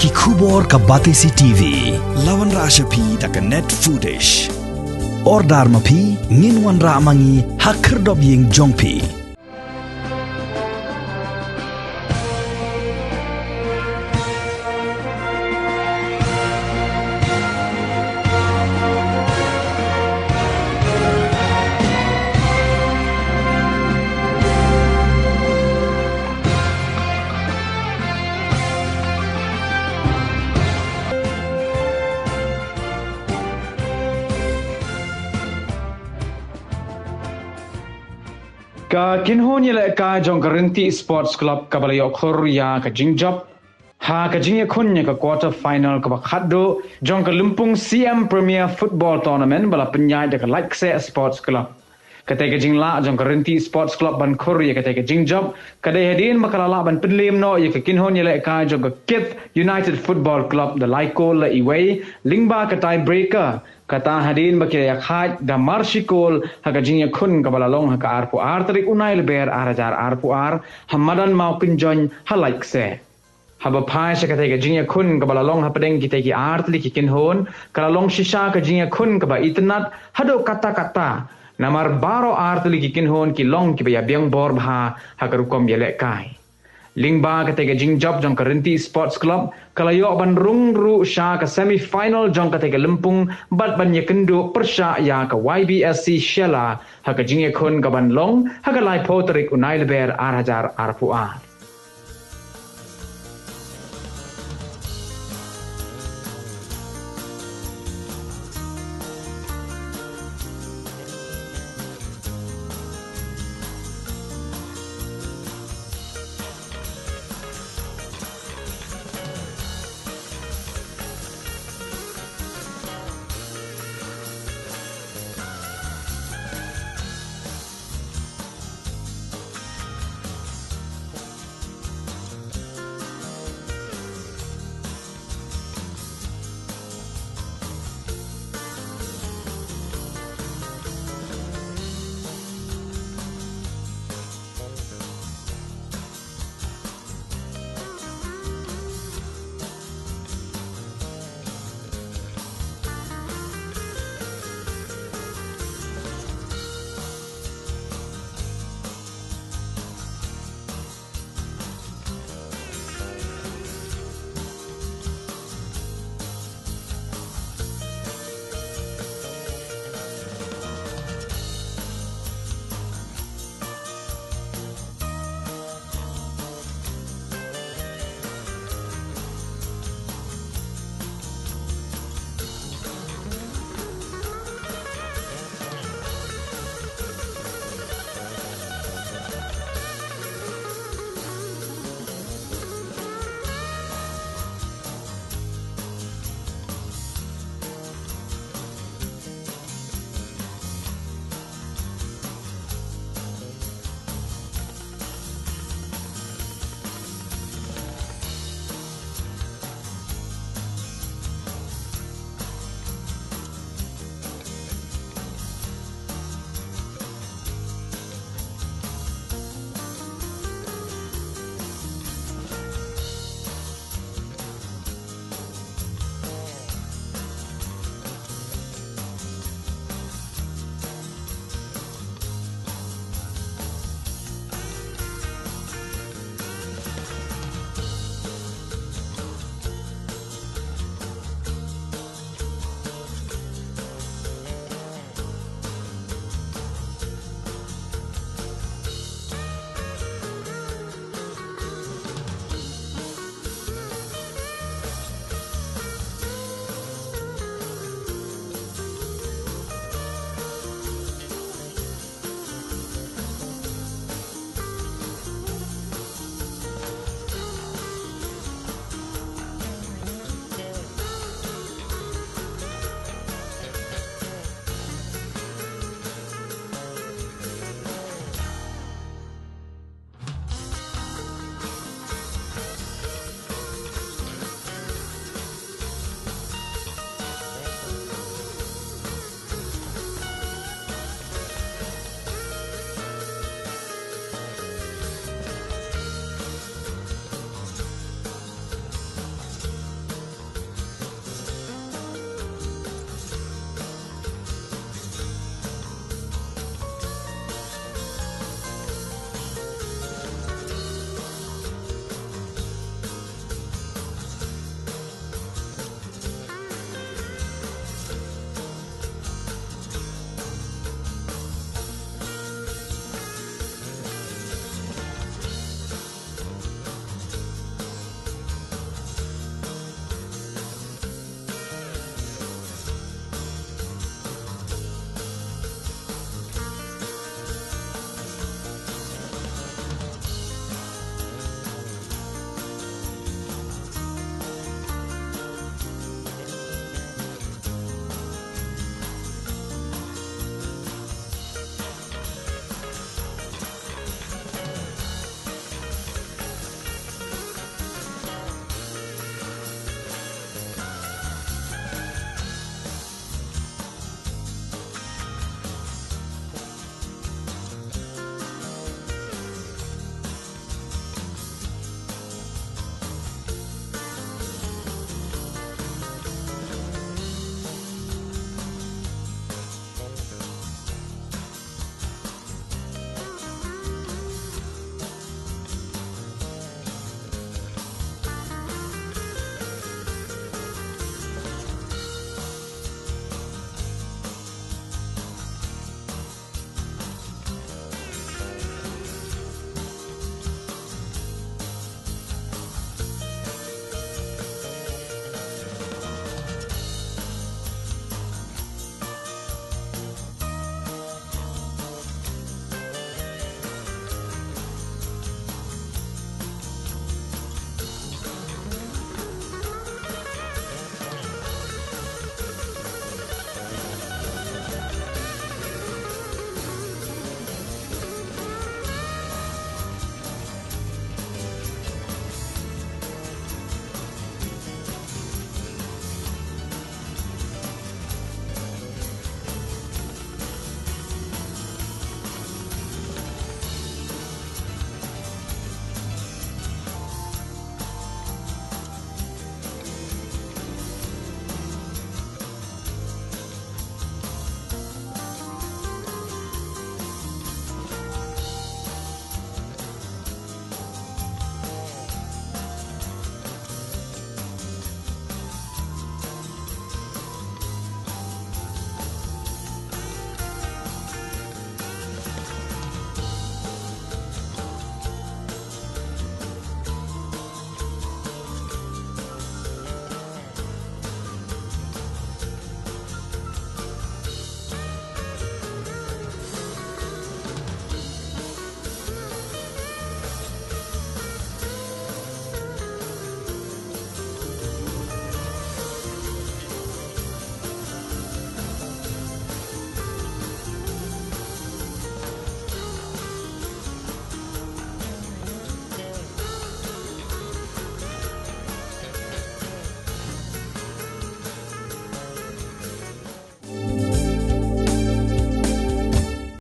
ki khubor ka Batisi TV lawan ra ashapi tak net footage ordar mapi nginwan ra mangi hakher dob yeng jongpi Ka kinhon yele ka jong Karinti Sports Club ka balayok Korea ka jingjop ha ka jingya kunya ka quarter final ka bakhado jong ka Lumpung CM Premier Football Tournament bala penyai de ka Laikse Sports Club kate ka jingla jong Karinti Sports Club ban Korea kate ka jingjop kade hedin makalala ban pedlim no ye ka kinhon yele ka jong ka Kith United Football Club the Laiko la iway lingba ka tie breaker kata hadin bakaya khaj da marshikol haka jingya kun kabalalong haka arpu ar tarik unai leber arajar arpu ar hamadan mau kunjon halaik se haba pai se kata jingya kun kabalalong hapadeng kita ki art li kikin hon kalalong shisha ka jingya kun kaba itnat hado kata-kata namar baro art li kikin hon ki long ki baya biang bor bha haka rukom yelek kai Lingba katega jingjop jong Karinti Sports Club kalayo ban rung ru sha ka semi final jong katega Lempung bat ban yakendo persha ya ka YBSC Shela haka jingye khon ka ban long haka lai poterik unai leber ar hajar ar puar